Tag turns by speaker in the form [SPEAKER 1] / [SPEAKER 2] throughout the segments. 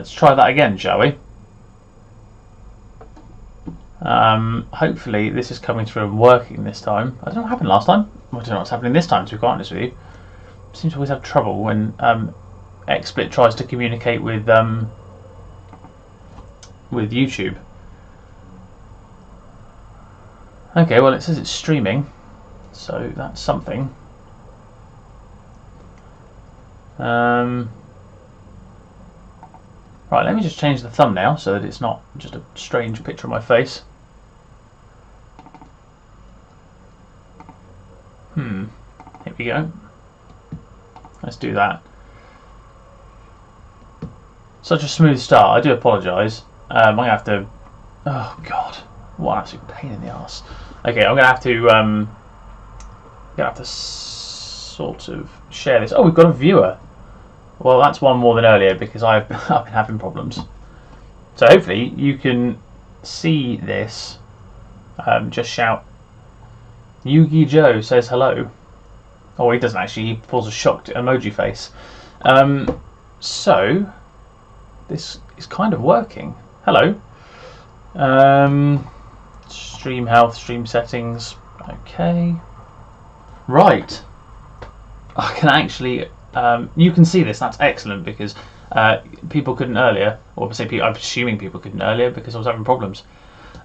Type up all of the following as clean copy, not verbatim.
[SPEAKER 1] Let's try that again, shall we? Hopefully this is coming through and working this time. I don't know what happened last time. I don't know what's happening this time, to be quite honest with you. Seems to always have trouble when XSplit tries to communicate with YouTube. Okay, well it says it's streaming, so that's something. Right, let me just change the thumbnail so that it's not just a strange picture of my face. Here we go. Let's do that. Such a smooth start. I do apologise. I'm gonna have to. Oh God, what an absolute pain in the arse. Okay, I'm gonna have to sort of share this. Oh, we've got a viewer. Well, that's one more than earlier because I've been having problems. So hopefully you can see this. Just shout. Yugi Joe says hello. Oh, he doesn't actually. He pulls a shocked emoji face. So this is kind of working. Hello. Stream health, stream settings. Okay. Right. I can actually. You can see this. That's excellent because people couldn't earlier, or say I'm assuming people couldn't earlier because I was having problems.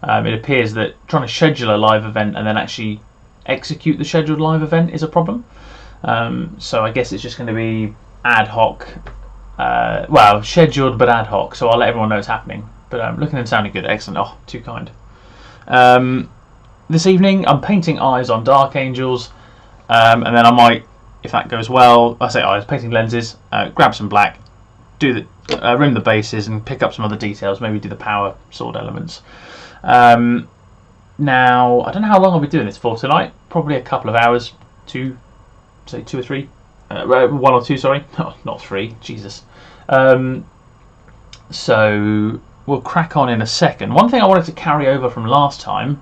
[SPEAKER 1] It appears that trying to schedule a live event and then actually execute the scheduled live event is a problem. So I guess it's just going to be ad hoc. Well, scheduled but ad hoc. So I'll let everyone know it's happening. But looking and sounding good. Excellent. Oh, too kind. This evening I'm painting eyes on Dark Angels, and then I might, if that goes well, I say eyes, painting lenses, grab some black, do the rim the bases and pick up some other details, maybe do the power sword elements. Now, I don't know how long I'll be doing this for tonight, probably a couple of hours, say 2 or 3, 1 or 2, sorry, oh, not 3, Jesus. So we'll crack on in a second. One thing I wanted to carry over from last time,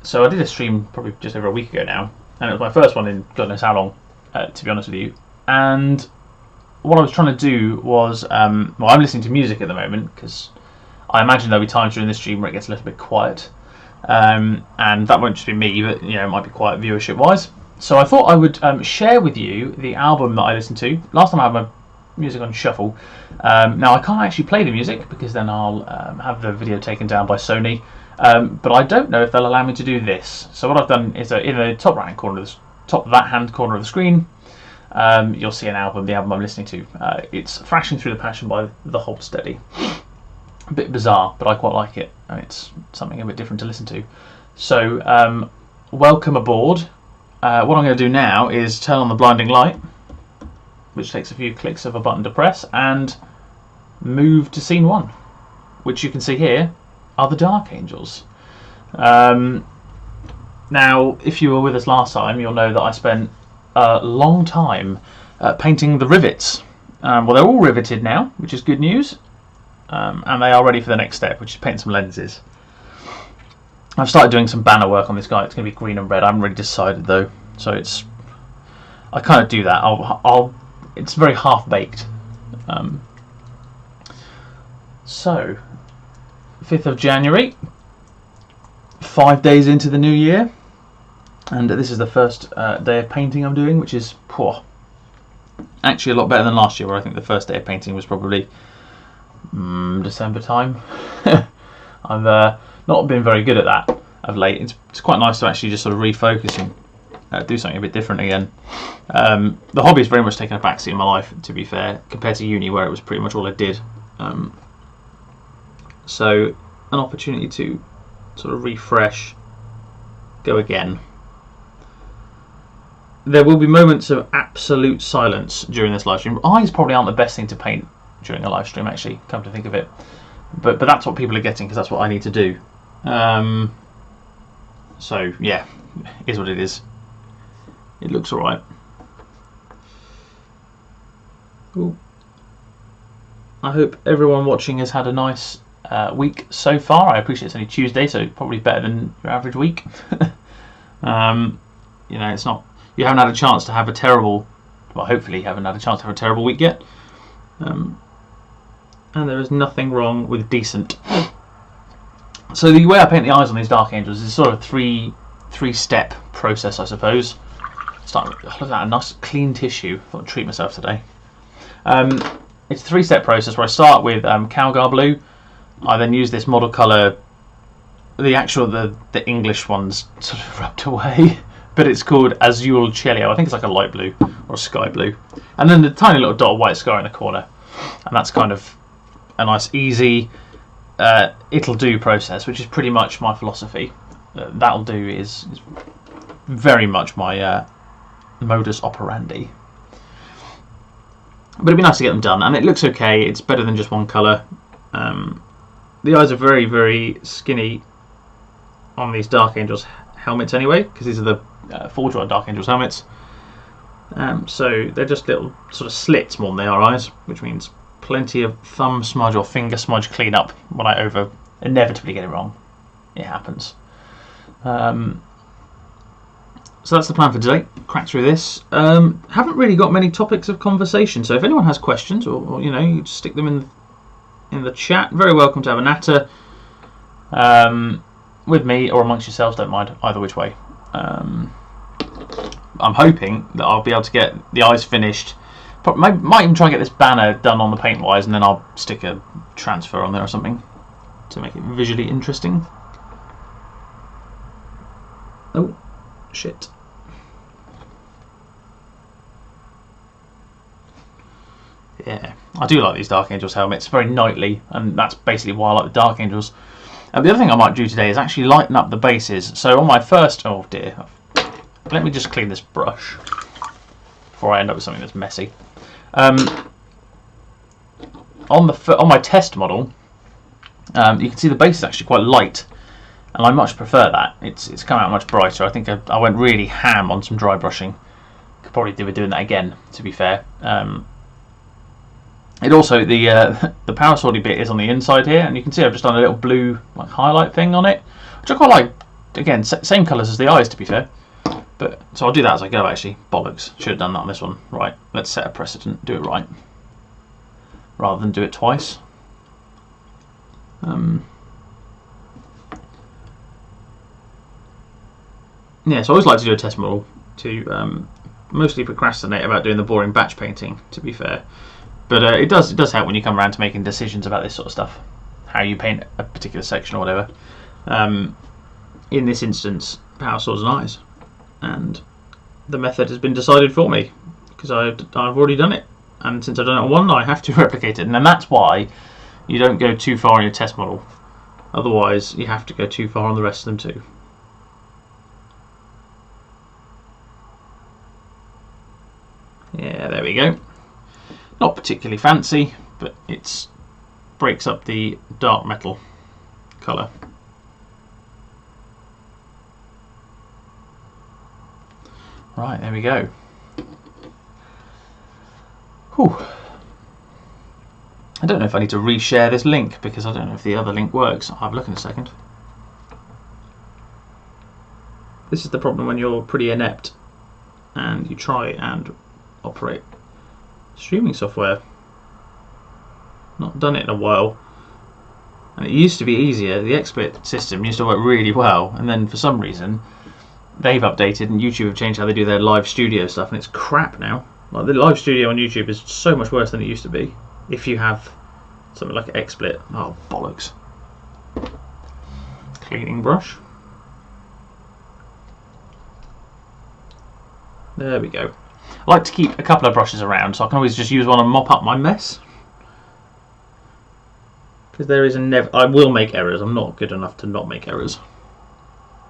[SPEAKER 1] so I did a stream probably just over a week ago now, and it was my first one in God knows how long, to be honest with you. And what I was trying to do was, well, I'm listening to music at the moment because I imagine there'll be times during this stream where it gets a little bit quiet, and that won't just be me, but you know, it might be quiet viewership-wise. So I thought I would share with you the album that I listened to. Last time I had my music on shuffle. Now I can't actually play the music because then I'll have the video taken down by Sony. But I don't know if they'll allow me to do this. So what I've done is in the top right hand corner of the top that hand corner of the screen, you'll see an album, the album I'm listening to. It's Thrashing Through the Passion by The Hold Steady. A bit bizarre, but I quite like it, and it's something a bit different to listen to. So welcome aboard. What I'm going to do now is turn on the blinding light, which takes a few clicks of a button to press, and move to scene 1, which you can see here are the Dark Angels. Now, if you were with us last time, you'll know that I spent a long time painting the rivets. Well, they're all riveted now, which is good news, and they are ready for the next step, which is paint some lenses. I've started doing some banner work on this guy. It's going to be green and red. I haven't really decided though, so I kind of do that. It's very half-baked. So, 5th of January, 5 days into the new year, and this is the first day of painting I'm doing, which is actually a lot better than last year, where I think the first day of painting was probably December time. I've not been very good at that of late. It's quite nice to actually just sort of refocus and do something a bit different again. The hobby has very much taken a backseat in my life, to be fair, compared to uni, where it was pretty much all I did. So an opportunity to sort of refresh, go again. There will be moments of absolute silence during this live stream. Eyes probably aren't the best thing to paint during a live stream, actually, come to think of it. But that's what people are getting, because that's what I need to do. So yeah, is what it is. It looks alright. I hope everyone watching has had a nice week so far. I appreciate it's only Tuesday, so probably better than your average week. You know, it's not. You haven't had a chance to have a terrible. Well, hopefully, you haven't had a chance to have a terrible week yet. and there is nothing wrong with decent. So the way I paint the eyes on these Dark Angels is sort of three-step process, I suppose. Look at that, a nice clean tissue. I thought I'd treat myself today. It's a three-step process where I start with Calgar blue. I then use this model colour. The English one's sort of rubbed away, but it's called Azul Celio. I think it's like a light blue or a sky blue. And then the tiny little dot of white sky in the corner. And that's kind of a nice, easy, it'll do process, which is pretty much my philosophy. That'll do is very much my modus operandi. But it'd be nice to get them done, and it looks okay. It's better than just one colour. The eyes are very, very skinny on these Dark Angels helmets anyway, because these are the Forge World Dark Angels helmets. So they're just little sort of slits more than they are eyes, which means plenty of thumb smudge or finger smudge cleanup when I inevitably get it wrong. It happens. So that's the plan for today. Crack through this. Haven't really got many topics of conversation, so if anyone has questions, or you just stick them in the chat. Very welcome to have a natter with me or amongst yourselves. Don't mind either which way. I'm hoping that I'll be able to get the eyes finished. Might even try and get this banner done on the paint wise, and then I'll stick a transfer on there or something to make it visually interesting. Oh, shit. Yeah, I do like these Dark Angels helmets. Very knightly, and that's basically why I like the Dark Angels. And the other thing I might do today is actually lighten up the bases. So on my first... Oh dear. Let me just clean this brush before I end up with something that's messy. On my test model, you can see the base is actually quite light, and I much prefer that. It's come out much brighter. I think I went really ham on some dry brushing. Could probably do with doing that again, to be fair. It also the power swordy bit is on the inside here, and you can see I've just done a little blue like highlight thing on it, which I quite like. Again, same colours as the eyes, to be fair. But so I'll do that as I go. Actually, bollocks, should have done that on this one. Right, let's set a precedent. Do it right, rather than do it twice. Yeah, so I always like to do a test model to mostly procrastinate about doing the boring batch painting, to be fair. But it does help when you come around to making decisions about this sort of stuff, how you paint a particular section or whatever. In this instance, power swords and eyes, and the method has been decided for me because I've already done it, and since I've done it on one, I have to replicate it, and then that's why you don't go too far on your test model. Otherwise, you have to go too far on the rest of them too. Yeah, there we go. Not particularly fancy, but it breaks up the dark metal colour. Right, there we go. Whew. I don't know if I need to reshare this link because I don't know if the other link works. I'll have a look in a second. This is the problem when you're pretty inept and you try and operate streaming software. Not done it in a while, and it used to be easier. The XSplit system used to work really well, and then for some reason they've updated and YouTube have changed how they do their live studio stuff, and it's crap now. Like the live studio on YouTube is so much worse than it used to be if you have something like XSplit. Oh bollocks. Cleaning brush. There we go. I like to keep a couple of brushes around so I can always just use one and mop up my mess. Because there is I will make errors. I'm not good enough to not make errors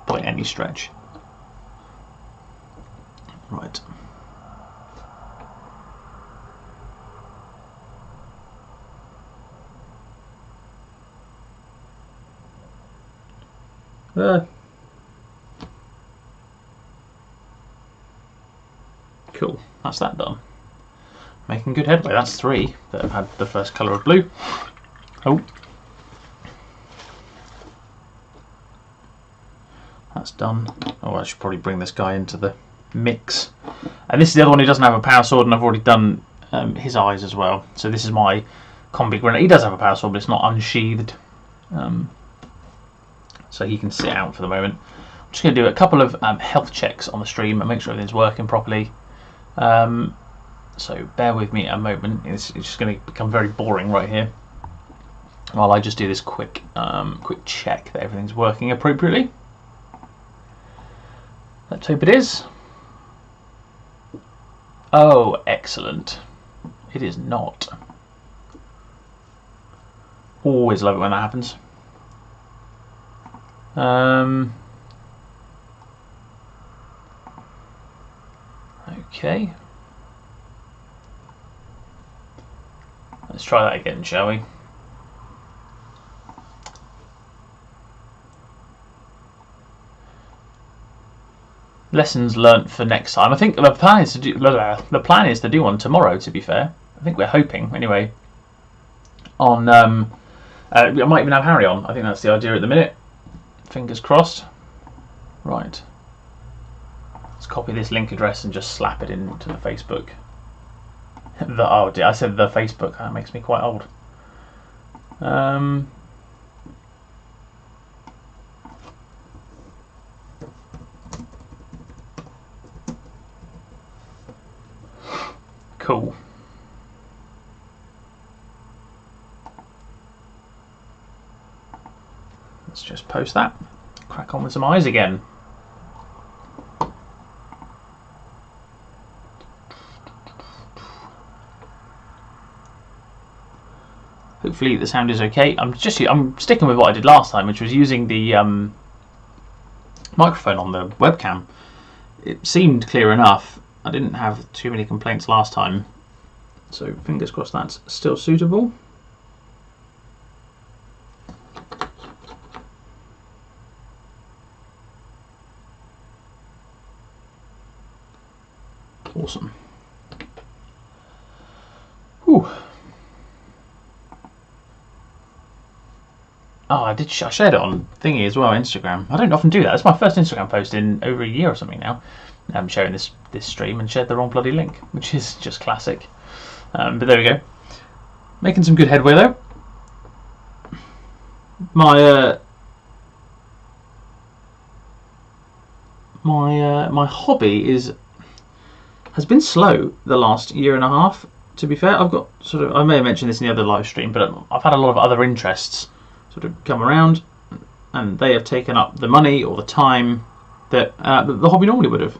[SPEAKER 1] by any stretch. Right. Cool, that's that done. Making good headway. That's 3 that have had the first colour of blue. Oh. That's done. Oh, I should probably bring this guy into the mix. And this is the other one who doesn't have a power sword, and I've already done his eyes as well. So this is my combi grenade. He does have a power sword, but it's not unsheathed. So he can sit out for the moment. I'm just going to do a couple of health checks on the stream and make sure everything's working properly. So bear with me a moment. It's just going to become very boring right here while I just do this quick check that everything's working appropriately. Let's hope it is. Oh, excellent. It is not. Always love it when that happens. Okay. Let's try that again, shall we? Lessons learnt for next time. I think the plan is to do one tomorrow. To be fair, I think we're hoping anyway. On I might even have Harry on. I think that's the idea at the minute. Fingers crossed. Right. Let's copy this link address and just slap it into the Facebook. Oh dear, I said the Facebook. That makes me quite old. Cool. Let's just post that. Crack on with some eyes again. Hopefully the sound is okay. I'm sticking with what I did last time, which was using the microphone on the webcam. It seemed clear enough. I didn't have too many complaints last time, so fingers crossed that's still suitable. Awesome. Whew. Oh, I shared it on thingy as well, Instagram. I don't often do that. It's my first Instagram post in over a year or something now. I'm sharing this stream and shared the wrong bloody link, which is just classic. But there we go. Making some good headway though. My hobby has been slow the last year and a half. To be fair, I've got I may have mentioned this in the other live stream, but I've had a lot of other interests sort of come around, and they have taken up the money or the time that the hobby normally would have.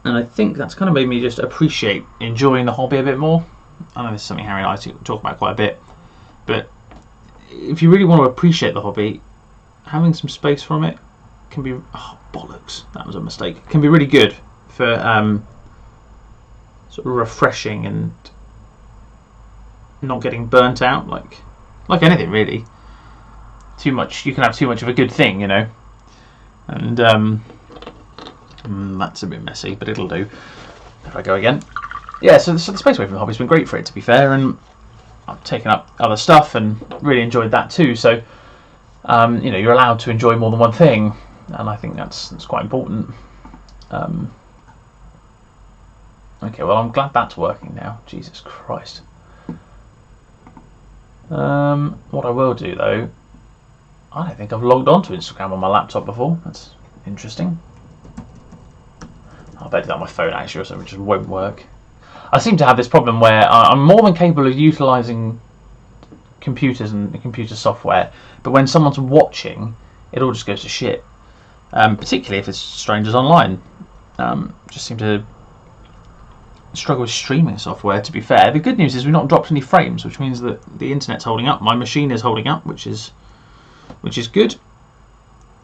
[SPEAKER 1] And I think that's kind of made me just appreciate enjoying the hobby a bit more. I know this is something Harry and I talk about quite a bit, but if you really want to appreciate the hobby, having some space from it can be bollocks. That was a mistake. Can be really good for sort of refreshing and not getting burnt out, like anything really. Too much, you can have too much of a good thing, you know. And that's a bit messy, but it'll do. If I go again, yeah. So the space away from the hobby's been great for it, to be fair, and I've taken up other stuff and really enjoyed that too. So you know, you're allowed to enjoy more than one thing, and I think that's quite important. Okay, well, I'm glad that's working now. Jesus Christ. What I will do though, I don't think I've logged on to Instagram on my laptop before. That's interesting. I better do that on my phone actually, or something, which just won't work. I seem to have this problem where I'm more than capable of utilising computers and computer software, but when someone's watching, it all just goes to shit. Particularly if it's strangers online. Just seem to struggle with streaming software, to be fair. The good news is we've not dropped any frames, which means that the internet's holding up. My machine is holding up, which is good,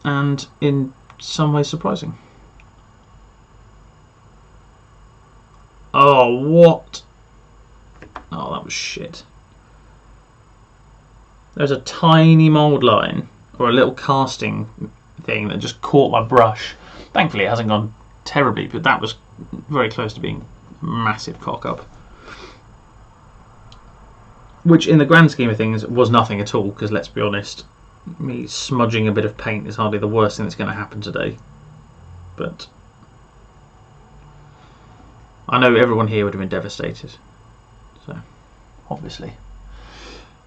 [SPEAKER 1] and in some ways surprising. Oh, what? Oh, that was shit. There's a tiny mould line, or a little casting thing that just caught my brush. Thankfully it hasn't gone terribly, but that was very close to being massive cock up, which in the grand scheme of things was nothing at all, because let's be honest, me smudging a bit of paint is hardly the worst thing that's going to happen today. But I know everyone here would have been devastated, so obviously.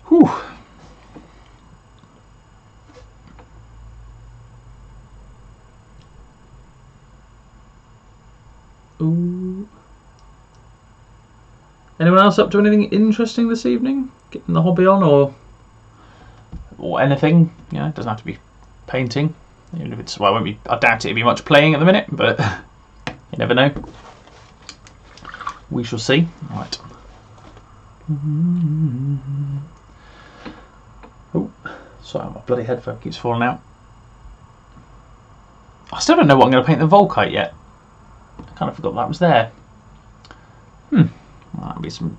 [SPEAKER 1] Whew. Ooh. Anyone else up to anything interesting this evening? Getting the hobby on, or anything? You know, it doesn't have to be painting. Even if it's, well, I doubt it'd be much playing at the minute, but you never know. We shall see. Right. Oh, sorry, my bloody headphone keeps falling out. I still don't know what I'm going to paint the Volkite yet. I kind of forgot that was there. Well, that'll be some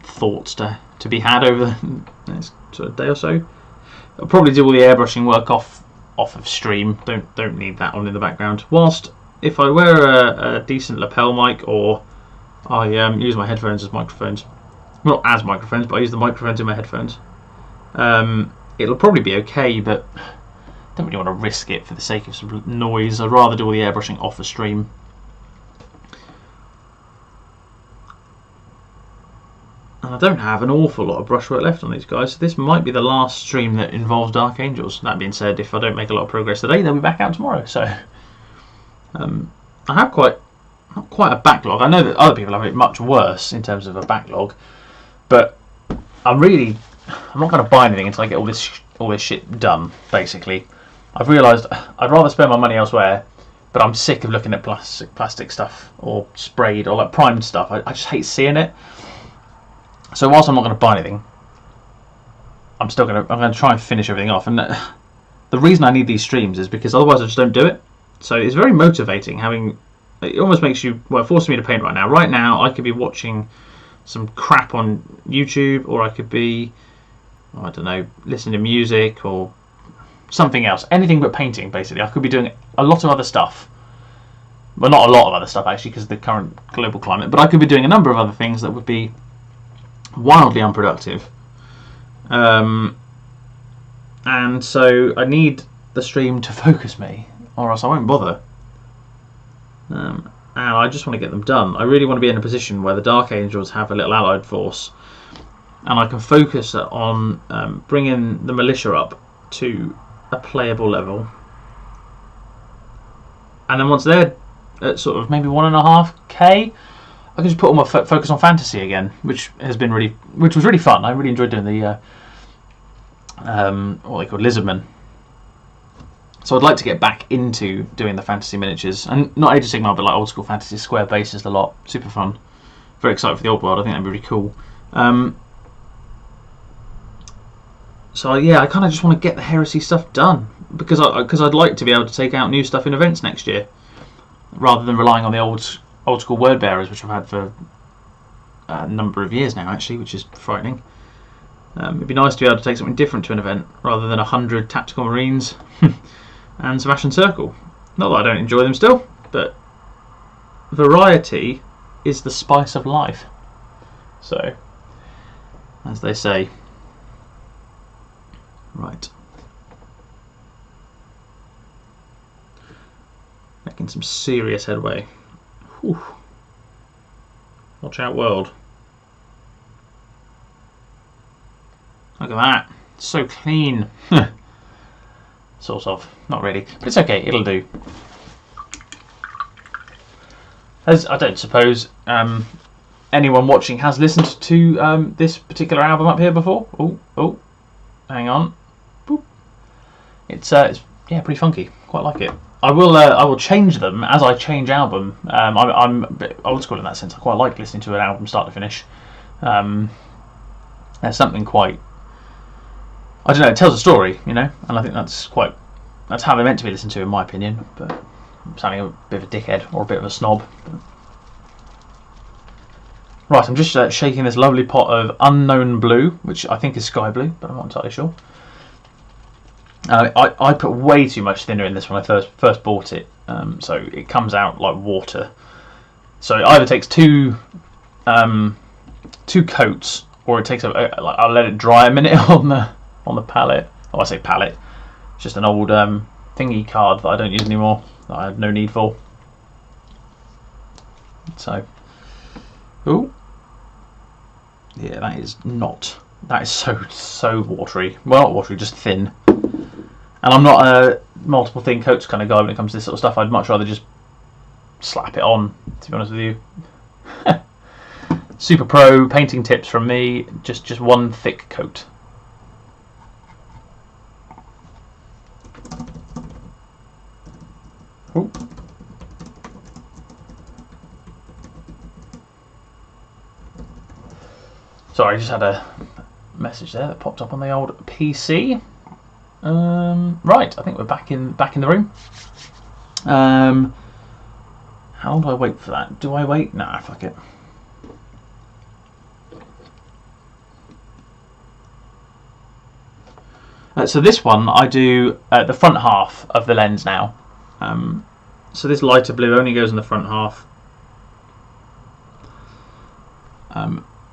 [SPEAKER 1] thoughts to be had over the next sort of day or so. I'll probably do all the airbrushing work off of stream. Don't need that on in the background. Whilst if I wear a decent lapel mic, or I use my headphones as microphones, well, not as microphones, but I use the microphones in my headphones. It'll probably be okay, but I don't really want to risk it for the sake of some noise. I'd rather do all the airbrushing off the stream. And I don't have an awful lot of brushwork left on these guys, so this might be the last stream that involves Dark Angels. That being said, if I don't make a lot of progress today, they'll be back out tomorrow. So I have not quite a backlog. I know that other people have it much worse in terms of a backlog, but I'm not going to buy anything until I get all this shit done. Basically, I've realised I'd rather spend my money elsewhere, but I'm sick of looking at plastic stuff or sprayed or like primed stuff. I just hate seeing it. So whilst I'm not going to buy anything, I'm going to try and finish everything off. And the reason I need these streams is because otherwise I just don't do it. So it's very motivating having. It almost makes you, well, it forces me to paint right now. Right now, I could be watching some crap on YouTube, or I could be, I don't know, listening to music or something else. Anything but painting, basically. I could be doing a lot of other stuff. Well, not a lot of other stuff, actually, because of the current global climate. But I could be doing a number of other things that would be wildly unproductive. And so I need the stream to focus me, or else I won't bother. And I just want to get them done. I really want to be in a position where the Dark Angels have a little allied force, and I can focus on bringing the militia up to a playable level. And then once they're at sort of maybe 1.5k, I can just put all my focus on fantasy again, which was really fun. I really enjoyed doing the what they call Lizardmen. So I'd like to get back into doing the fantasy miniatures, and not Age of Sigmar, but like old school fantasy, square bases a lot. Super fun. Very excited for the old world. I think that'd be really cool. So yeah, I kind of just want to get the heresy stuff done because I'd like to be able to take out new stuff in events next year, rather than relying on the old school word bearers, which I've had for a number of years now, actually, which is frightening. It'd be nice to be able to take something different to an event rather than 100 tactical marines and some Ashen Circle. Not that I don't enjoy them still, but variety is the spice of life. So, as they say. Right. Making some serious headway. Whew. Watch out, world. Look at that. So clean. Sort of. Not really. But it's okay. It'll do. As I don't suppose anyone watching has listened to this particular album up here before. Oh. Hang on. Boop. It's yeah, pretty funky. Quite like it. I will change them as I change album. I'm a bit old school in that sense. I quite like listening to an album start to finish. There's something quite, I don't know, it tells a story, you know, and I think that's how they're meant to be listened to, in my opinion. But I'm sounding a bit of a dickhead or a bit of a snob. Right, I'm just shaking this lovely pot of unknown blue, which I think is sky blue, but I'm not entirely sure. I put way too much thinner in this when I first bought it, so it comes out like water. So it either takes two coats, or it takes I'll let it dry a minute on the palette. Oh, I say palette. It's just an old thingy card that I don't use anymore, that I have no need for. So, ooh. Yeah, that is not. That is so watery. Well, not watery, just thin. And I'm not a multiple thin coats kind of guy when it comes to this sort of stuff. I'd much rather just slap it on, to be honest with you. Super Pro painting tips from me, just one thick coat. Ooh. Sorry, I just had a message there that popped up on the old PC. Right, I think we're back in the room. How long do I wait for that? Do I wait? Nah, fuck it. So this one I do the front half of the lens now. So this lighter blue only goes in the front half.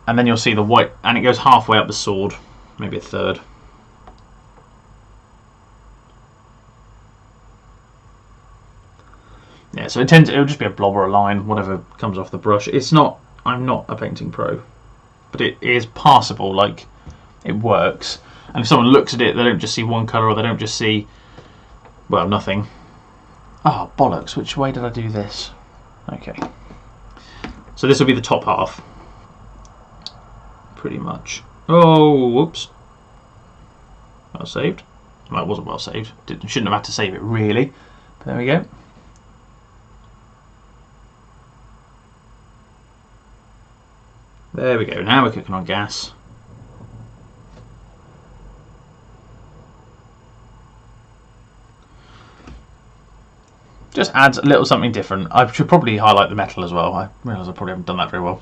[SPEAKER 1] And then you'll see the white, and it goes halfway up the sword, maybe a third. Yeah, so it'll just be a blob or a line, whatever comes off the brush. It's not. I'm not a painting pro, but it is passable. Like, it works. And if someone looks at it, they don't just see one colour, or they don't just see, well, nothing. Oh, bollocks! Which way did I do this? Okay. So this will be the top half. Pretty much. Oh, whoops. Well saved. Well, it wasn't well saved. Shouldn't have had to save it, really. But there we go. There we go. Now we're cooking on gas. Just adds a little something different. I should probably highlight the metal as well. I realise I probably haven't done that very well.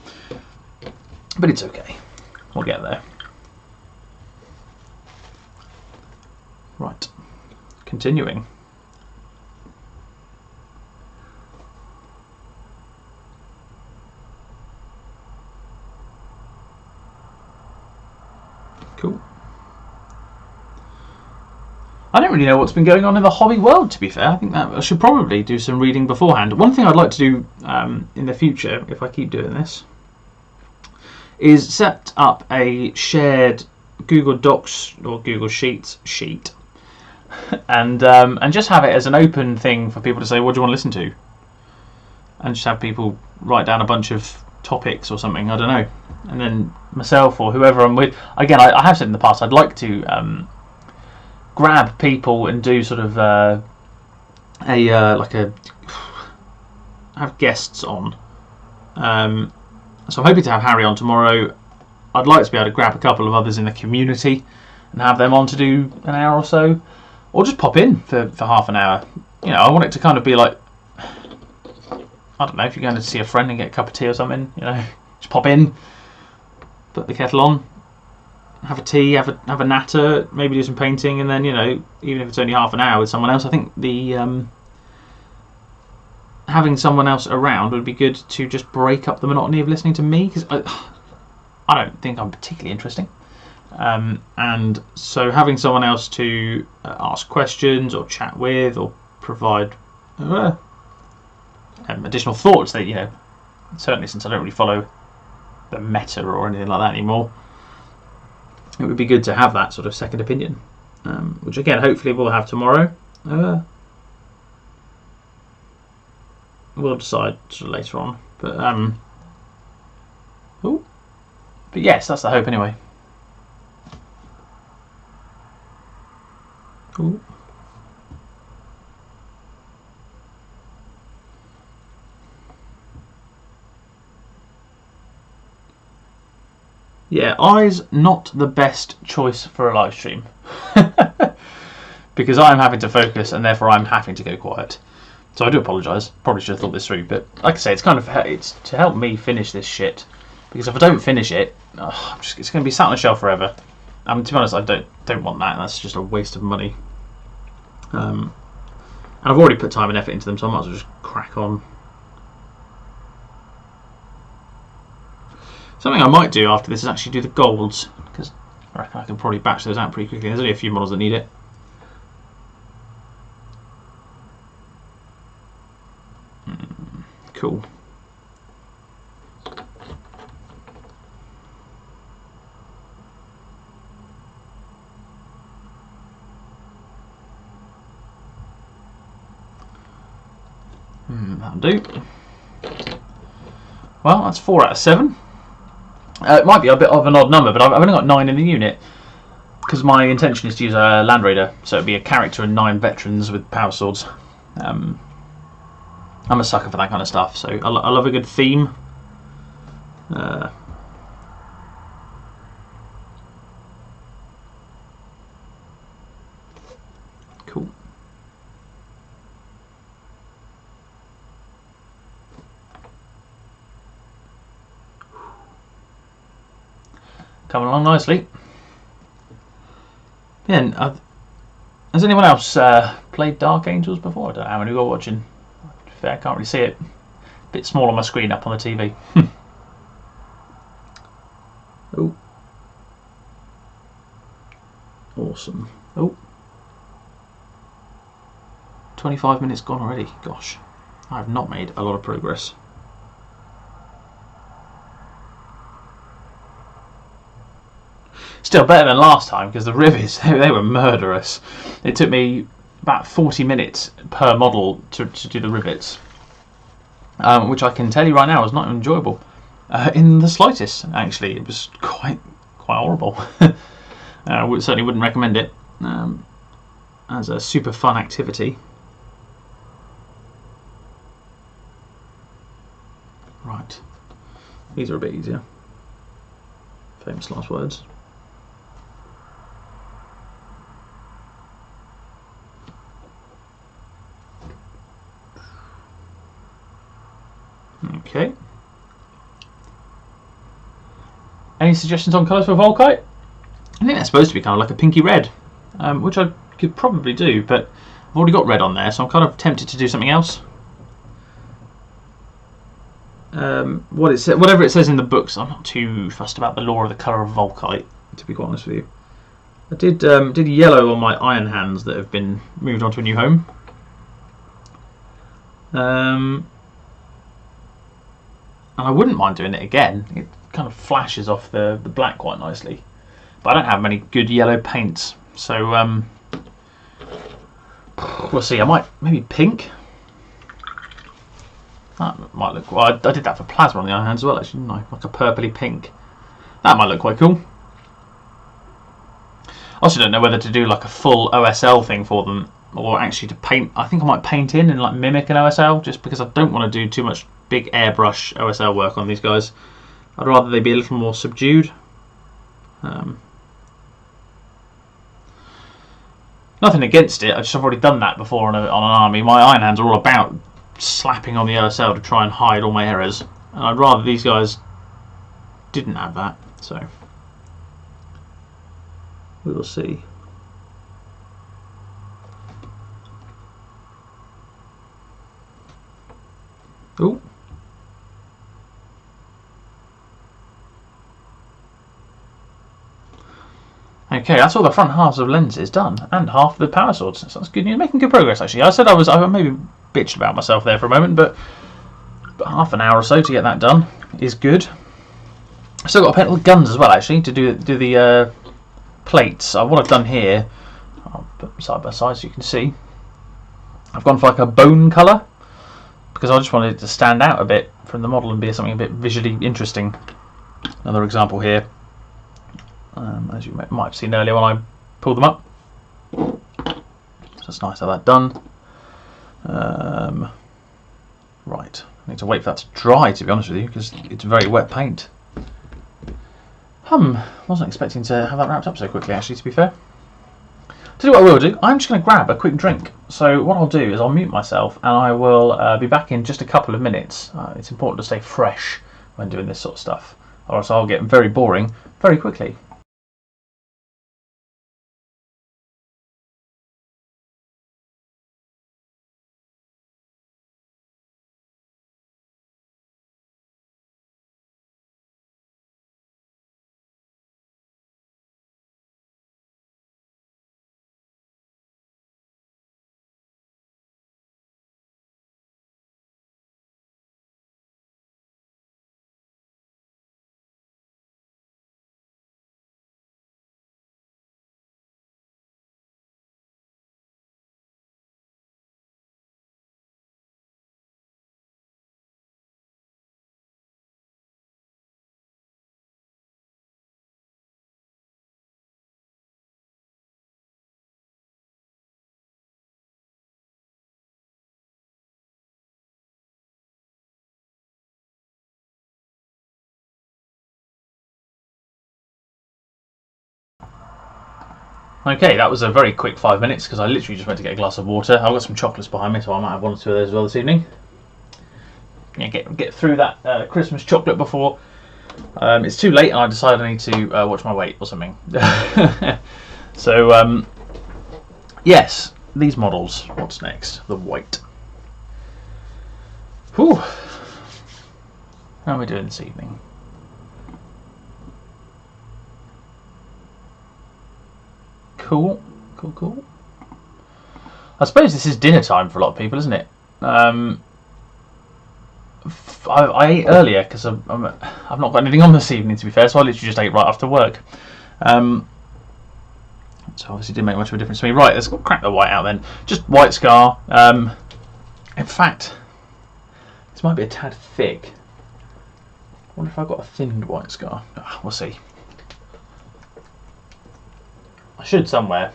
[SPEAKER 1] But it's okay. We'll get there. Right. Continuing. Cool. I don't really know what's been going on in the hobby world, to be fair. I think that I should probably do some reading beforehand. One thing I'd like to do in the future, if I keep doing this, is set up a shared Google Docs or Google Sheets sheet, and just have it as an open thing for people to say, what do you want to listen to? And just have people write down a bunch of topics or something, I don't know. And then myself or whoever I'm with, again, I have said in the past, I'd like to grab people and do sort of have guests on. So I'm hoping to have Harry on tomorrow. I'd like to be able to grab a couple of others in the community and have them on to do an hour or so, or just pop in for half an hour. You know, I want it to kind of be like, I don't know, if you're going to see a friend and get a cup of tea or something, you know, just pop in, put the kettle on, have a tea, have a natter, maybe do some painting, and then, you know, even if it's only half an hour with someone else, I think the having someone else around would be good to just break up the monotony of listening to me, because I don't think I'm particularly interesting, and so having someone else to ask questions or chat with or provide additional thoughts that, you know, certainly since I don't really follow the meta or anything like that anymore, it would be good to have that sort of second opinion, which again hopefully we'll have tomorrow. We'll decide sort of later on, but but yes, that's the hope anyway. Ooh. Yeah, eyes not the best choice for a live stream because I'm having to focus and therefore I'm having to go quiet. So I do apologise. Probably should have thought this through, but like I say, it's to help me finish this shit. Because if I don't finish it, it's going to be sat on the shelf forever. To be honest, I don't want that. That's just a waste of money. And I've already put time and effort into them, so I might as well just crack on. Something I might do after this is actually do the golds, because I reckon I can probably batch those out pretty quickly. There's only a few models that need it. Cool. That'll do. Well, that's 4 out of 7. It might be a bit of an odd number, but I've only got 9 in the unit because my intention is to use a Land Raider, so it'd be a character and 9 veterans with power swords. I'm a sucker for that kind of stuff, so I love a good theme. Cool. Coming along nicely. Yeah, has anyone else played Dark Angels before? I don't know how many you got watching. Fair, I can't really see it. A bit small on my screen up on the TV. Oh. Awesome. Oh. 25 minutes gone already. Gosh. I have not made a lot of progress. Still better than last time because the rivets, they were murderous. It took me about 40 minutes per model to do the rivets, which I can tell you right now was not enjoyable in the slightest. Actually, it was quite horrible. Certainly wouldn't recommend it as a super fun activity. Right, these are a bit easier. Famous last words. Okay. Any suggestions on colours for Volkite? I think that's supposed to be kind of like a pinky red, which I could probably do, but I've already got red on there, so I'm kind of tempted to do something else. Whatever it says in the books, I'm not too fussed about the lore of the colour of Volkite, to be quite honest with you. I did yellow on my iron hands that have been moved on to a new home. And I wouldn't mind doing it again. It kind of flashes off the black quite nicely. But I don't have many good yellow paints, so we'll see. I might maybe pink. That might look. Well, I did that for plasma on the iron hands as well, actually, didn't I? Like a purpley pink. That might look quite cool. I also don't know whether to do like a full OSL thing for them, or actually to paint. I think I might paint in and like mimic an OSL, just because I don't want to do too much big airbrush OSL work on these guys. I'd rather they be a little more subdued. Nothing against it. I've already done that before on an army. My iron hands are all about slapping on the OSL to try and hide all my errors, and I'd rather these guys didn't have that. So we will see. Ooh. Okay, that's all the front halves of lenses done, and half the power swords. So that's good news. Making good progress, actually. I said I maybe bitched about myself there for a moment, but half an hour or so to get that done is good. I've still got to paint all the guns as well, actually, to do the plates. What I've done here, I'll put them side by side so you can see. I've gone for like a bone colour because I just wanted it to stand out a bit from the model and be something a bit visually interesting. Another example here. As you might have seen earlier when I pulled them up. So it's nice to have that done. Right, I need to wait for that to dry, to be honest with you, because it's very wet paint. Wasn't expecting to have that wrapped up so quickly, actually, to be fair. Tell you what I will do, I'm just going to grab a quick drink. So what I'll do is I'll mute myself and I will be back in just a couple of minutes. It's important to stay fresh when doing this sort of stuff, or else I'll get very boring very quickly. Okay, that was a very quick 5 minutes because I literally just went to get a glass of water. I've got some chocolates behind me, so I might have 1 or 2 of those as well this evening. Yeah, get through that Christmas chocolate before it's too late and I decide I need to watch my weight or something. So, yes, these models. What's next? The white. Whew. How are we doing this evening? Cool. I suppose this is dinner time for a lot of people, isn't it? I ate earlier because I've not got anything on this evening, to be fair, so I literally just ate right after work. So obviously it didn't make much of a difference to me. Right, let's crack the white out then. Just white scar. In fact, this might be a tad thick. I wonder if I've got a thinned white scar. We'll see. I should somewhere.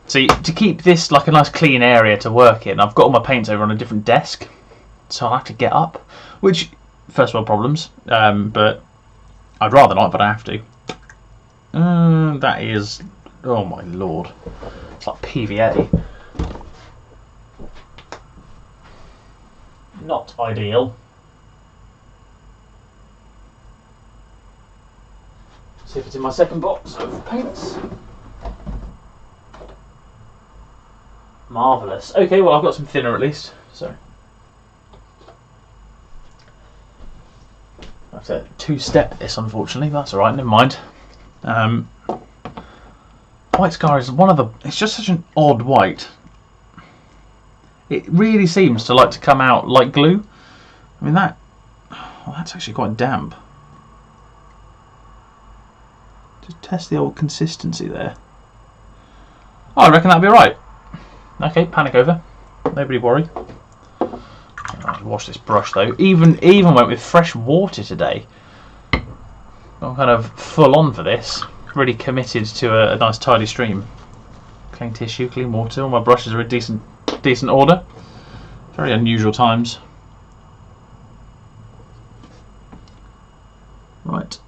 [SPEAKER 1] See, to keep this like a nice clean area to work in, I've got all my paints over on a different desk, so I'll have to get up, which, first world problems, but I'd rather not, but I have to. That is, oh my lord, it's like PVA. Not ideal. See if it's in my second box of paints. Marvellous. Okay, well I've got some thinner at least, so I have to two-step this unfortunately, but that's alright, never mind. White scar is one of the, it's just such an odd white. It really seems to like to come out like glue. I mean that's actually quite damp. Just test the old consistency there. Oh, I reckon that'll be alright. Okay, panic over. Nobody worry. I'll wash this brush though. Even went with fresh water today. I'm kind of full on for this. Really committed to a nice tidy stream. Clean tissue, clean water. All my brushes are in decent order. Very unusual times. Right.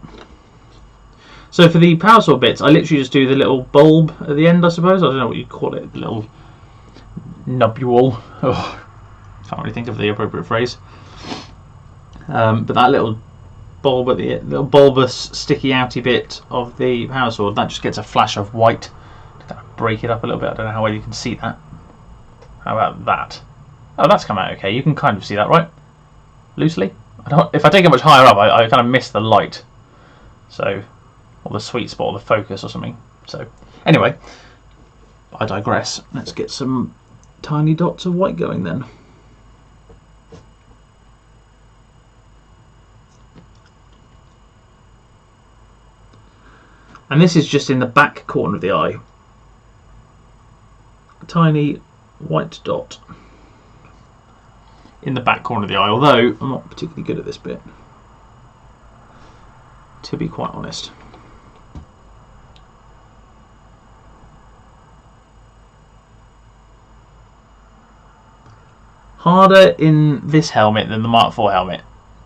[SPEAKER 1] So for the power saw bits, I literally just do the little bulb at the end, I suppose. I don't know what you call it. The little nubule. Oh, can't really think of the appropriate phrase. But that little bulb at the little bulbous, sticky, outy bit of the power sword, that just gets a flash of white to kind of break it up a little bit. I don't know how well you can see that. How about that? Oh, that's come out okay. You can kind of see that, right? Loosely. If I take it much higher up, I kind of miss the light. So, or the sweet spot, or the focus, or something. So, anyway, I digress. Let's get some tiny dots of white going then. And this is just in the back corner of the eye. A tiny white dot in the back corner of the eye, although I'm not particularly good at this bit, to be quite honest. Harder in this helmet than the Mark IV helmet,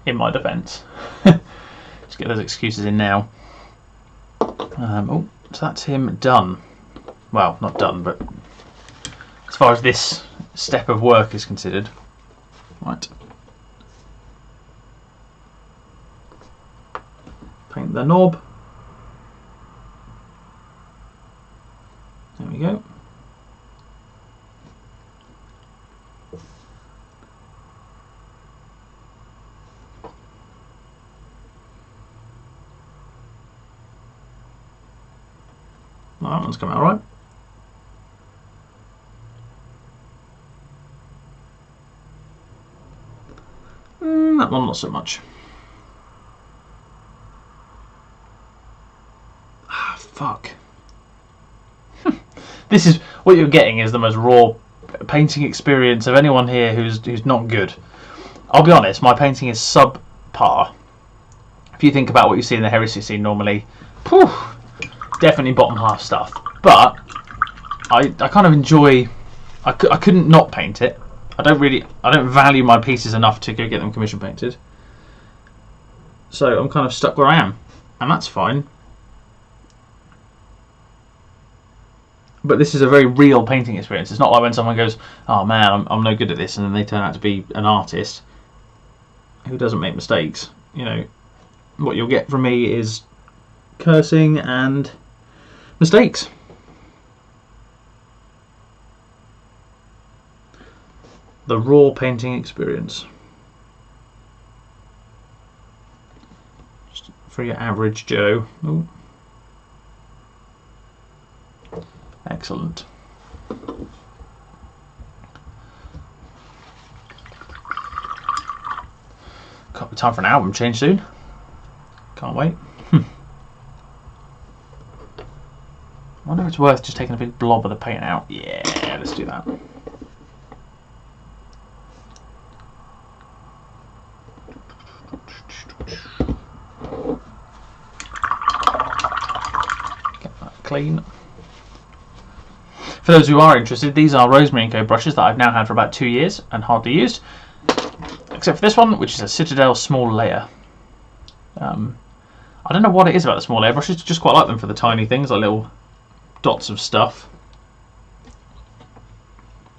[SPEAKER 1] in my defence. Just get those excuses in now. Oh, so that's him done. Well, not done, but as far as this step of work is considered. Right. Paint the knob. There we go. Well, that one's come out alright. That one not so much. Ah, fuck. This is what you're getting is the most raw painting experience of anyone here who's not good. I'll be honest, my painting is subpar. If you think about what you see in the heresy scene normally, whew, definitely bottom half stuff. But I kind of enjoy. I couldn't not paint it. I don't value my pieces enough to go get them commission painted. So I'm kind of stuck where I am, and that's fine. But this is a very real painting experience. It's not like when someone goes, oh man, I'm no good at this, and then they turn out to be an artist who doesn't make mistakes. You know, what you'll get from me is cursing and mistakes. The raw painting experience. Just for your average Joe. Ooh. Excellent. Can't be time for an album change soon. Can't wait. Wonder if it's worth just taking a big blob of the paint out. Yeah, let's do that. Get that clean. For those who are interested, these are Rosemary & Co brushes that I've now had for about 2 years and hardly used, except for this one, which is a Citadel small layer. I don't know what it is about the small layer brushes, just quite like them for the tiny things, like little dots of stuff.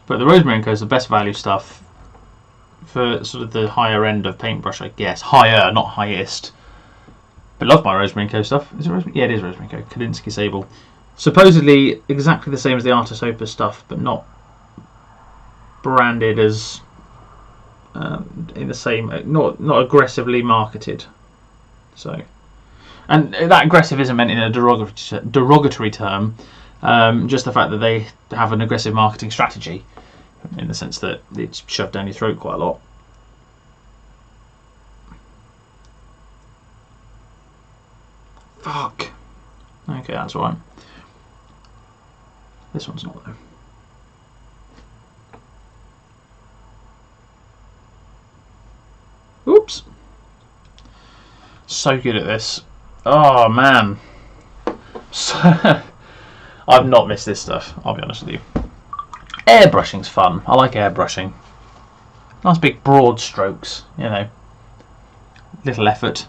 [SPEAKER 1] But the Rosemary & Co is the best value stuff for sort of the higher end of paintbrush, I guess. Higher, not highest. But love my Rosemary & Co stuff. Is it Rosemary? Yeah, it is Rosemary & Co. Kadinsky Sable. Supposedly exactly the same as the Artis Opus stuff, but not branded as in the same, not aggressively marketed. So, and that aggressive isn't meant in a derogatory term. Just the fact that they have an aggressive marketing strategy, in the sense that it's shoved down your throat quite a lot. Fuck. Okay, that's all right. This one's not though. Oops. So good at this. Oh man. So I've not missed this stuff, I'll be honest with you. Airbrushing's fun. I like airbrushing. Nice big broad strokes, you know. Little effort.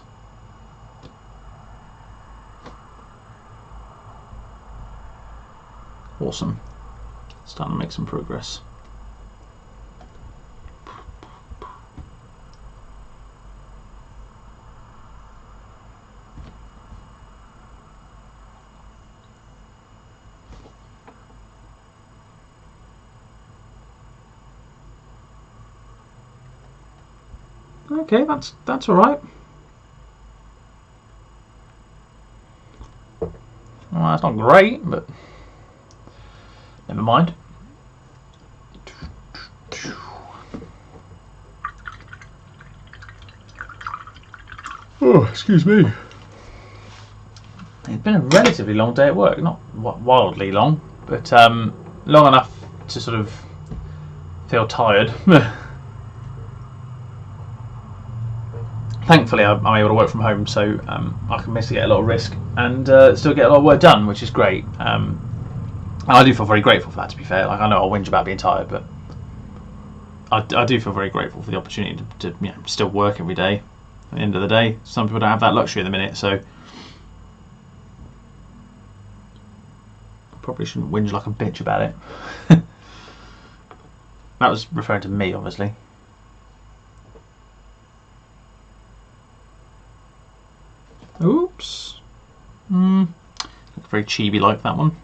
[SPEAKER 1] Awesome. Starting to make some progress. Okay, that's all right. Well, that's not great, but never mind. Oh, excuse me. It's been a relatively long day at work. Not wildly long, but long enough to sort of feel tired. Thankfully, I'm able to work from home, so I can mitigate a lot of risk and still get a lot of work done, which is great. I do feel very grateful for that, to be fair. Like, I know I'll whinge about being tired, but I do feel very grateful for the opportunity to still work every day. At the end of the day, some people don't have that luxury at the minute, so I probably shouldn't whinge like a bitch about it. That was referring to me, obviously. Oops. Very chibi like that one.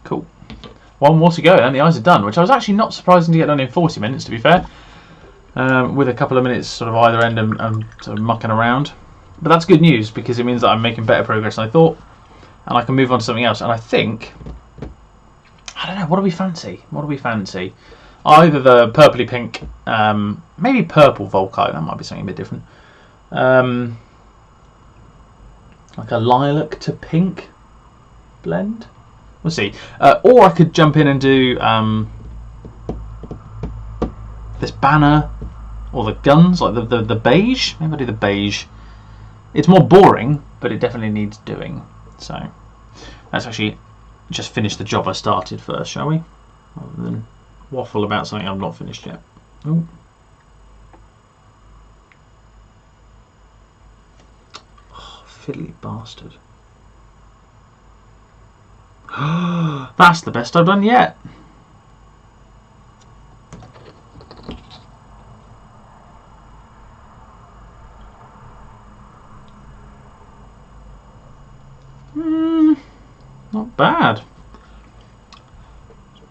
[SPEAKER 1] Cool. One more to go and the eyes are done, which I was actually not surprising to get done in 40 minutes, to be fair. With a couple of minutes sort of either end and sort of mucking around. But that's good news, because it means that I'm making better progress than I thought. And I can move on to something else. And I think, I don't know, what do we fancy? What do we fancy? Either the purpley pink, maybe purple Volkite, that might be something a bit different. Like a lilac to pink blend. We'll see. Or I could jump in and do this banner or the guns, like the beige. Maybe I'll do the beige. It's more boring, but it definitely needs doing. So let's actually just finish the job I started first, shall we? Rather than waffle about something I've not finished yet. Ooh. Fiddly bastard. That's the best I've done yet. Not bad.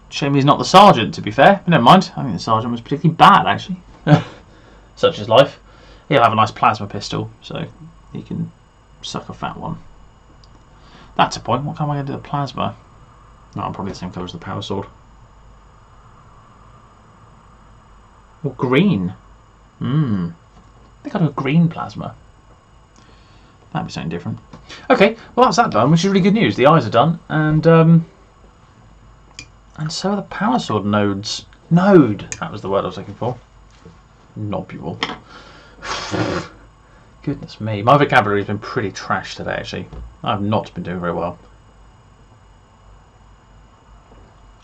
[SPEAKER 1] Shame he's not the sergeant, to be fair. But never mind. I think the sergeant was particularly bad, actually. Such is life. He'll have a nice plasma pistol, so he can suck a fat one. That's a point. What kind am I going to do with the plasma? No, I'm probably the same colour as the power sword. Or green. I think I'll do a green plasma. That'd be something different. Okay, well that's that done, which is really good news. The eyes are done, and so are the power sword nodes. Node. That was the word I was looking for. Nobule. Goodness me, my vocabulary has been pretty trash today. Actually, I've not been doing very well.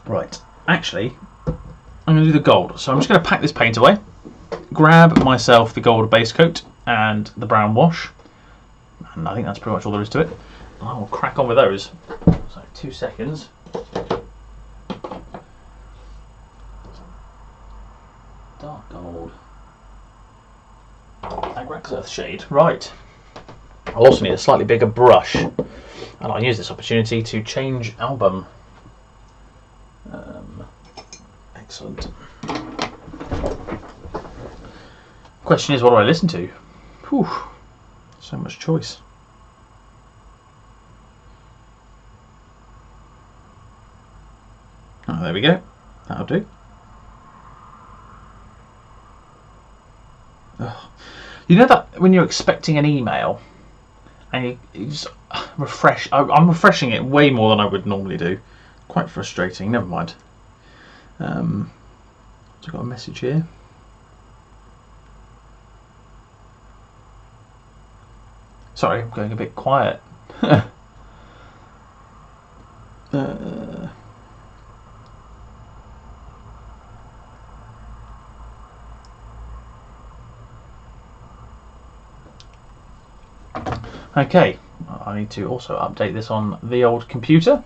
[SPEAKER 1] Right, actually, I'm going to do the gold. So I'm just going to pack this paint away, grab myself the gold base coat and the brown wash, and I think that's pretty much all there is to it. I will crack on with those. So 2 seconds. Dark gold. Agrax Earth shade. Right. I'll also need a slightly bigger brush, and I'll use this opportunity to change album. Excellent. Question is, what do I listen to? Whew, so much choice. Oh, there we go. That'll do. Ugh. You know that when you're expecting an email and you just refresh, I'm refreshing it way more than I would normally do. Quite frustrating. Never mind. So I've got a message here. Sorry, I'm going a bit quiet. Okay, I need to also update this on the old computer.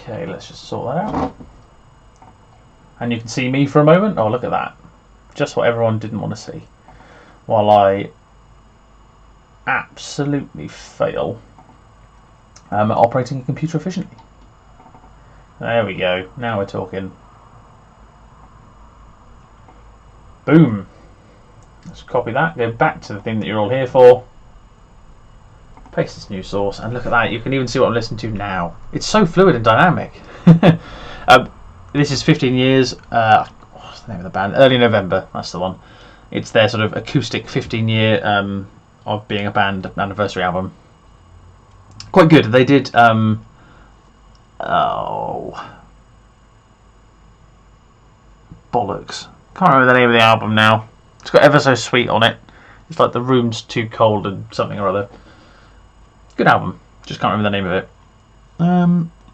[SPEAKER 1] Okay, let's just sort that out. And you can see me for a moment. Oh, look at that. Just what everyone didn't want to see. While I absolutely fail at operating a computer efficiently. There we go. Now we're talking. Boom. Let's copy that. Go back to the thing that you're all here for. Paste this new source, and look at that. You can even see what I'm listening to now. It's so fluid and dynamic. This is 15 years. What's the name of the band? Early November. That's the one. It's their sort of acoustic 15-year of being a band anniversary album. Quite good. They did. Oh, bollocks! Can't remember the name of the album now. It's got Ever So Sweet on it. It's like The Room's Too Cold and something or other. Good album. Just can't remember the name of it.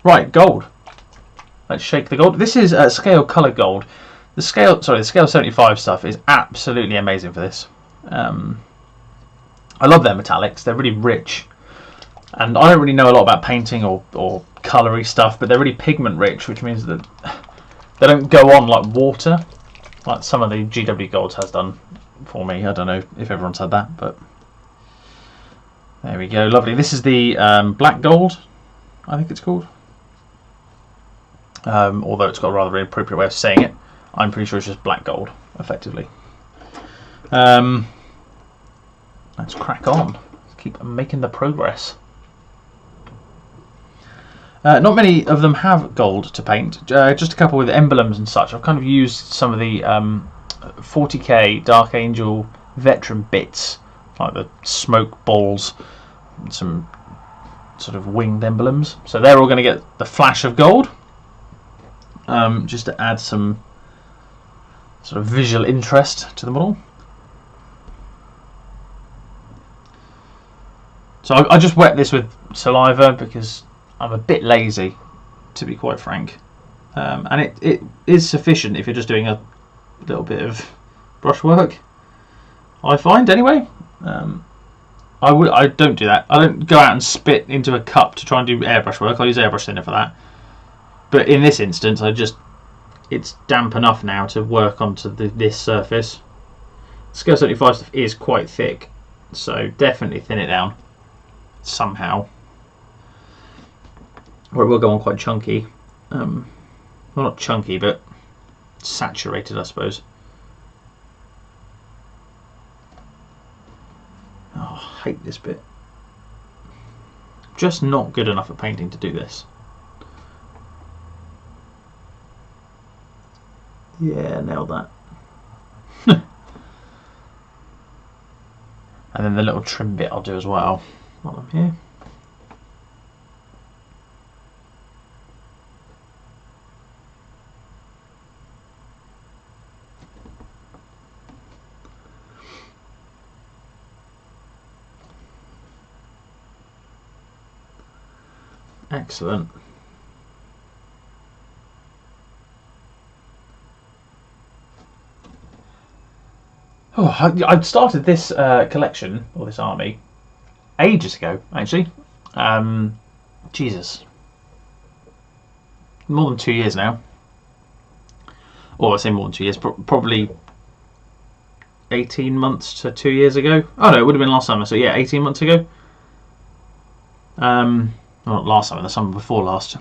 [SPEAKER 1] Right, gold. Let's shake the gold. This is scale colour gold. The scale 75 stuff is absolutely amazing for this. I love their metallics. They're really rich, and I don't really know a lot about painting or coloury stuff, but they're really pigment rich, which means that they don't go on like water, like some of the GW Golds has done for me. I don't know if everyone's had that, but. There we go, lovely. This is the black gold, I think it's called. Although it's got a rather inappropriate way of saying it. I'm pretty sure it's just black gold, effectively. Let's crack on. Let's keep making the progress. Not many of them have gold to paint, just a couple with emblems and such. I've kind of used some of the 40k Dark Angel veteran bits, like the smoke balls, some sort of winged emblems. So they're all going to get the flash of gold, just to add some sort of visual interest to the model. So I just wet this with saliva because I'm a bit lazy, to be quite frank. And it is sufficient if you're just doing a little bit of brushwork, I find anyway. I don't do that. I don't go out and spit into a cup to try and do airbrush work. I use airbrush thinner for that. But in this instance, it's damp enough now to work onto this surface. Scale 75 stuff is quite thick, so definitely thin it down somehow, or it will go on quite chunky. Well, not chunky, but saturated, I suppose. Oh, I hate this bit. Just not good enough at painting to do this. Yeah, nailed that. And then the little trim bit I'll do as well while I'm here. Excellent. Oh, I started this collection, or this army, ages ago, actually. Jesus. More than 2 years now. Or I say more than 2 years, probably 18 months to 2 years ago. Oh no, it would have been last summer, so yeah, 18 months ago. Not last summer, the summer before last.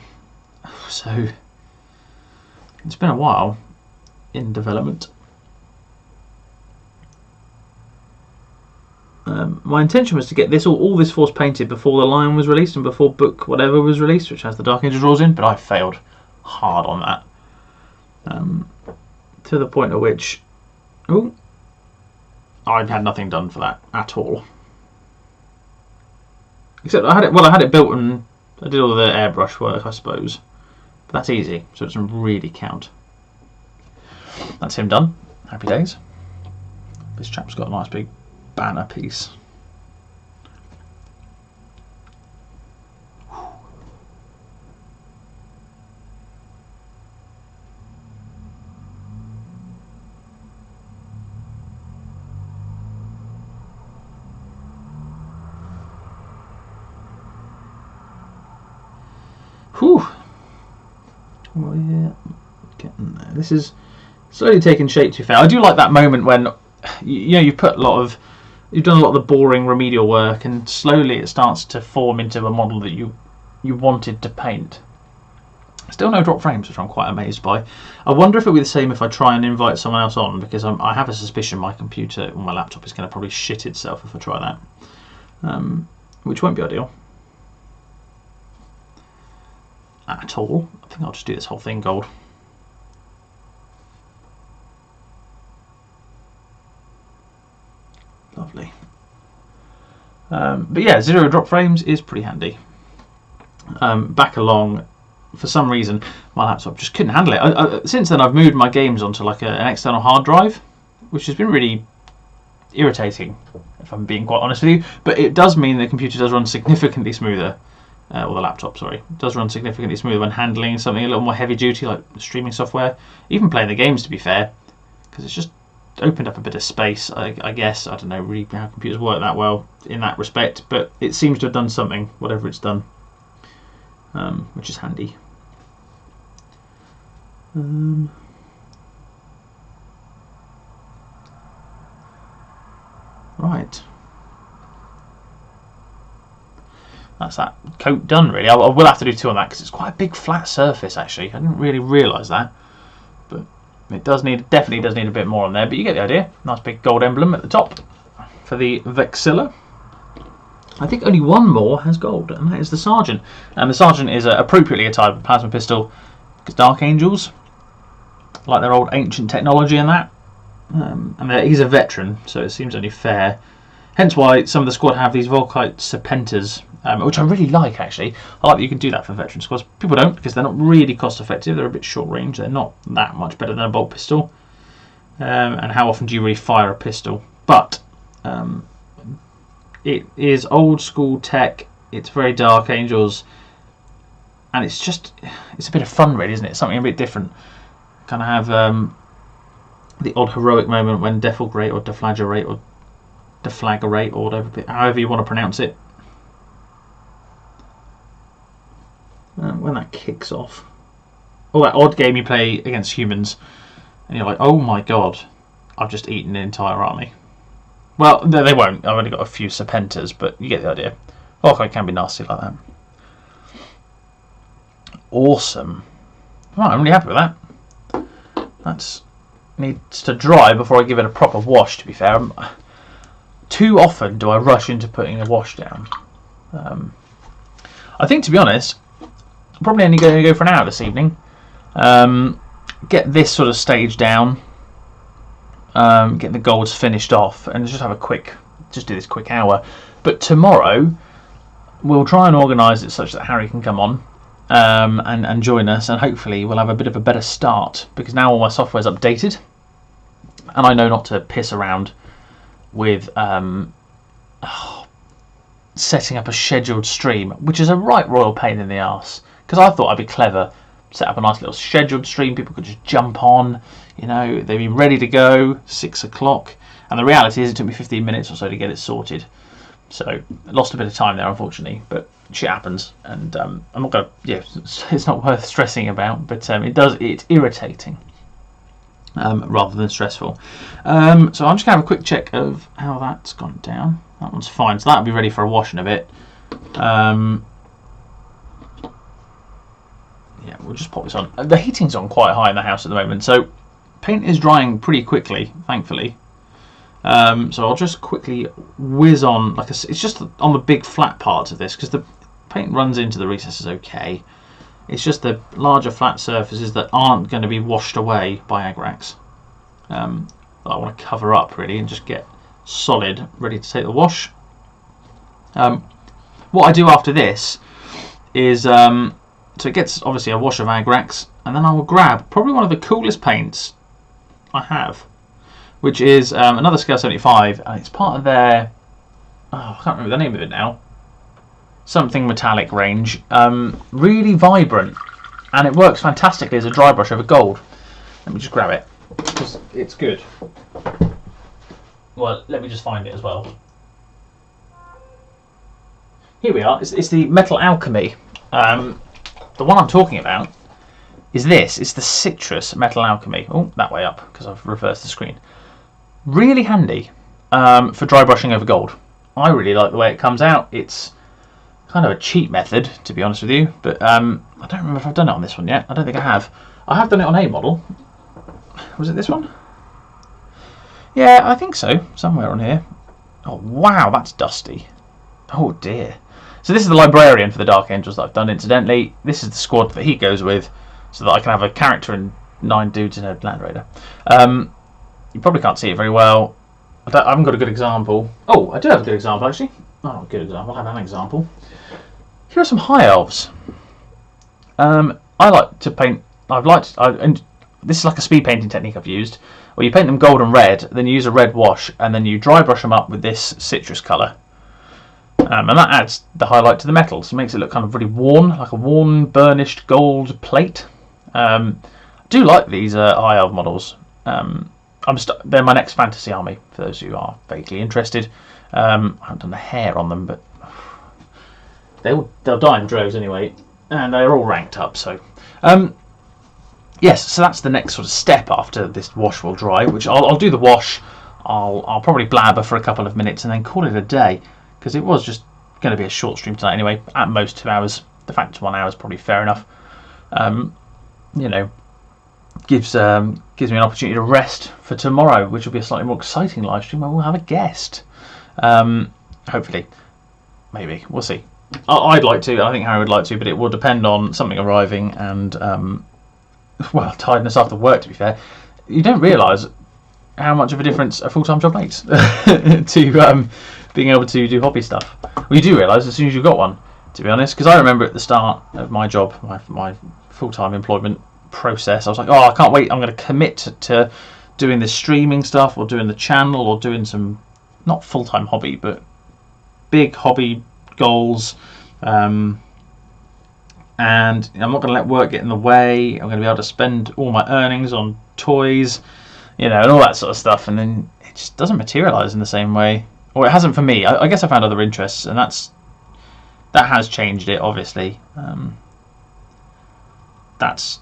[SPEAKER 1] So it's been a while in development. My intention was to get this all this force painted before the Lion was released and before book whatever was released, which has the Dark Angels rules in, but I failed hard on that. To the point at which I had nothing done for that at all. Except I had it built and I did all the airbrush work, I suppose. But that's easy, so it doesn't really count. That's him done. Happy days. This chap's got a nice big banner piece. Whew. Well, yeah, getting there. This is slowly taking shape, to be fair. I do like that moment when you've done a lot of the boring remedial work, and slowly it starts to form into a model that you wanted to paint. Still no drop frames, which I'm quite amazed by. I wonder if it'll be the same if I try and invite someone else on, because I have a suspicion my computer or my laptop is going to probably shit itself if I try that, which won't be ideal at all. I think I'll just do this whole thing gold. Lovely. But yeah, 0 drop frames is pretty handy. Back along, for some reason, my laptop just couldn't handle it. Since then, I've moved my games onto like an external hard drive, which has been really irritating, if I'm being quite honest with you. But it does mean the computer does run significantly smoother, or the laptop, sorry, does run significantly smoother when handling something a little more heavy duty, like streaming software, even playing the games, to be fair, because it's just opened up a bit of space, I guess. I don't know really how computers work that well in that respect, but it seems to have done something, whatever it's done, which is handy. Right, that's that coat done, really. I will have to do 2 on that because it's quite a big flat surface, actually. I didn't really realise that, but it definitely does need a bit more on there, but you get the idea. Nice big gold emblem at the top for the Vexilla. I think only one more has gold, and that is the Sergeant. And the Sergeant is appropriately attired with a plasma pistol, because Dark Angels like their old ancient technology and that. And he's a veteran, so it seems only fair. Hence why some of the squad have these Volkite Serpentas which I really like, actually. I like that you can do that for veteran squads. People don't, because they're not really cost effective. They're a bit short range. They're not that much better than a bolt pistol. And how often do you really fire a pistol? But it is old school tech. It's very Dark Angels, and it's a bit of fun, really, isn't it? Something a bit different. Kind of have the odd heroic moment when deflagrate or deflagrate or whatever, however you want to pronounce it. When that kicks off, or that odd game you play against humans, and you're like, oh my god, I've just eaten an entire army. Well, they won't. I've only got a few serpentas, but you get the idea. Okay, it can be nasty like that. Awesome. Right, I'm really happy with that. That needs to dry before I give it a proper wash, to be fair. Too often do I rush into putting a wash down. I think, to be honest, I'm probably only going to go for an hour this evening. Get this sort of stage down. Get the golds finished off, and just do this quick hour. But tomorrow we'll try and organise it such that Harry can come on and join us, and hopefully we'll have a bit of a better start, because now all my software's updated and I know not to piss around with setting up a scheduled stream, which is a right royal pain in the arse, because I thought I'd be clever, set up a nice little scheduled stream, people could just jump on, you know, they'd be ready to go 6 o'clock, and the reality is it took me 15 minutes or so to get it sorted. So I lost a bit of time there, unfortunately, but shit happens, and I'm not going to, it's not worth stressing about, but it's irritating rather than stressful. So I'm just going to have a quick check of how that's gone down. That one's fine, so that'll be ready for a wash in a bit. Yeah, we'll just pop this on. The heating's on quite high in the house at the moment, so paint is drying pretty quickly, thankfully. So I'll just quickly whiz on, it's just on the big flat parts of this, because the paint runs into the recesses okay. It's just the larger flat surfaces that aren't going to be washed away by Agrax that I want to cover up, really, and just get solid, ready to take the wash. What I do after this is, so it gets obviously a wash of Agrax, and then I will grab probably one of the coolest paints I have, which is another Scale 75, and it's part of their, I can't remember the name of it now, something metallic range. Really vibrant, and it works fantastically as a dry brush over gold. Let me just grab it, because it's good. Well, let me just find it as well. Here we are. It's the Metal Alchemy. The one I'm talking about is this. It's the Citrus Metal Alchemy. Oh, that way up, because I've reversed the screen. Really handy for dry brushing over gold. I really like the way it comes out. It's kind of a cheap method, to be honest with you, but I don't remember if I've done it on this one yet. I don't think I have. I have done it on a model. Was it this one? Yeah, I think so. Somewhere on here. Oh, wow, that's dusty. Oh, dear. So this is the Librarian for the Dark Angels that I've done, incidentally. This is the squad that he goes with, so that I can have a character and 9 dudes in a Land Raider. You probably can't see it very well. I haven't got a good example. Oh, I do have a good example, actually. Oh, good example. I have an example. Here are some High Elves. I like to paint. And this is like a speed painting technique I've used, where you paint them gold and red, then you use a red wash, and then you dry brush them up with this citrus colour. And that adds the highlight to the metals. It makes it look kind of really worn, like a worn, burnished gold plate. I do like these High Elf models. They're my next fantasy army, for those who are vaguely interested. I haven't done the hair on them, but they'll die in droves anyway, and they're all ranked up. So, yes, so that's the next sort of step after this wash will dry. Which I'll do the wash. I'll probably blabber for a couple of minutes and then call it a day, because it was just going to be a short stream tonight anyway. At most 2 hours. The fact it's 1 hour is probably fair enough. You know, gives me an opportunity to rest for tomorrow, which will be a slightly more exciting live stream where we'll have a guest. Hopefully, maybe, we'll see. I'd like to. I think Harry would like to, but it will depend on something arriving and well, tiredness after work. To be fair, you don't realise how much of a difference a full-time job makes to being able to do hobby stuff. Well, you do realise as soon as you've got one, to be honest, because I remember at the start of my job, my full-time employment process, I was like, oh, I can't wait, I'm going to commit to doing this streaming stuff, or doing the channel, or doing some, not full-time hobby, but big hobby goals, and I'm not going to let work get in the way. I'm going to be able to spend all my earnings on toys, and all that sort of stuff, and then it just doesn't materialise in the same way, or it hasn't for me. I guess I found other interests, and that has changed it, obviously. That's,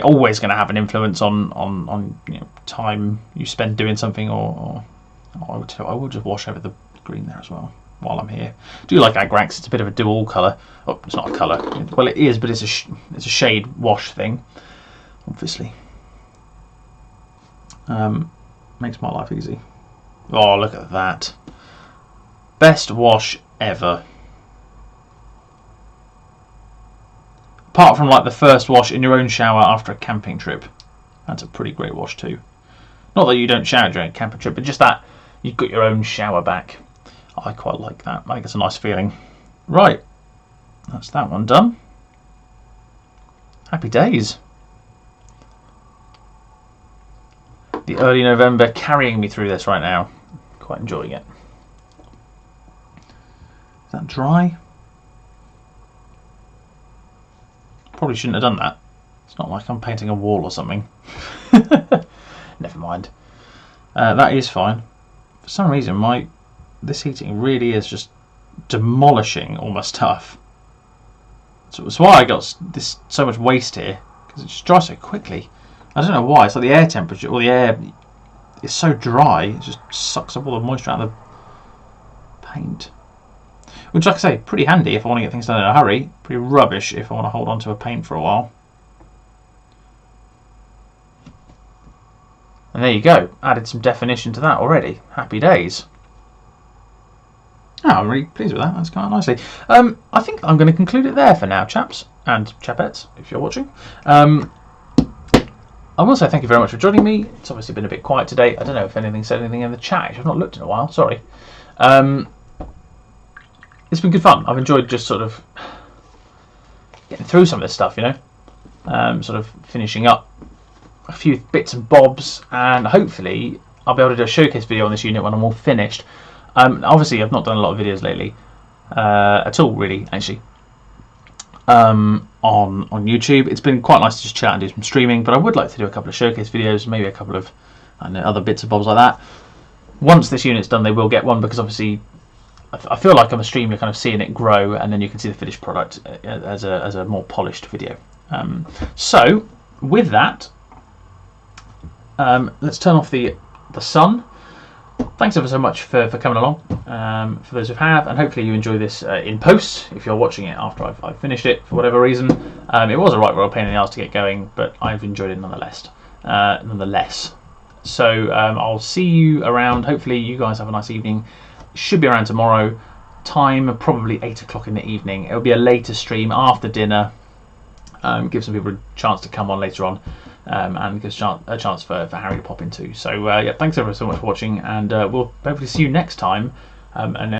[SPEAKER 1] always going to have an influence on time you spend doing something, or I will just wash over the green there as well while I'm here. I do like Agrax. It's a bit of a dual colour. Oh, it's not a colour. Well, it is, but it's a shade wash thing, obviously. Makes my life easy. Oh, look at that. Best wash ever. Apart from like the first wash in your own shower after a camping trip. That's a pretty great wash too. Not that you don't shower during a camping trip, but just that you've got your own shower back. I quite like that. I think it's a nice feeling. Right, that's that one done. Happy days. The early November carrying me through this right now. Quite enjoying it. Is that dry? Probably shouldn't have done that. It's not like I'm painting a wall or something. Never mind. That is fine. For some reason, this heating really is just demolishing all my stuff. So that's why I got so much waste here, because it just dries so quickly. I don't know why. It's like the air temperature, or the air is so dry, it just sucks up all the moisture out of the paint. Which, like I say, pretty handy if I want to get things done in a hurry. Pretty rubbish if I want to hold on to a paint for a while. And there you go. Added some definition to that already. Happy days. Oh, I'm really pleased with that. That's kind of nicely. I think I'm going to conclude it there for now, chaps and chapettes, if you're watching. I will say thank you very much for joining me. It's obviously been a bit quiet today. I don't know if anything said anything in the chat. I've not looked in a while. Sorry. It's been good fun. I've enjoyed just sort of getting through some of this stuff, sort of finishing up a few bits and bobs, and hopefully I'll be able to do a showcase video on this unit when I'm all finished. Obviously, I've not done a lot of videos lately, at all, really, actually, on YouTube. It's been quite nice to just chat and do some streaming, but I would like to do a couple of showcase videos, maybe a couple of other bits and bobs like that. Once this unit's done, they will get one, because obviously I feel like on the stream you're kind of seeing it grow, and then you can see the finished product as a more polished video. So with that, let's turn off the sun. Thanks ever so much for coming along, for those who have, and hopefully you enjoy this in post if you're watching it after I've finished it for whatever reason. It was a right royal pain in the arse to get going, but I've enjoyed it nonetheless. So I'll see you around. Hopefully you guys have a nice evening. Should be around tomorrow. Time probably 8 o'clock in the evening. It'll be a later stream after dinner. Give some people a chance to come on later on, and give a chance for Harry to pop in too. So yeah, thanks ever so much for watching, and we'll hopefully see you next time. And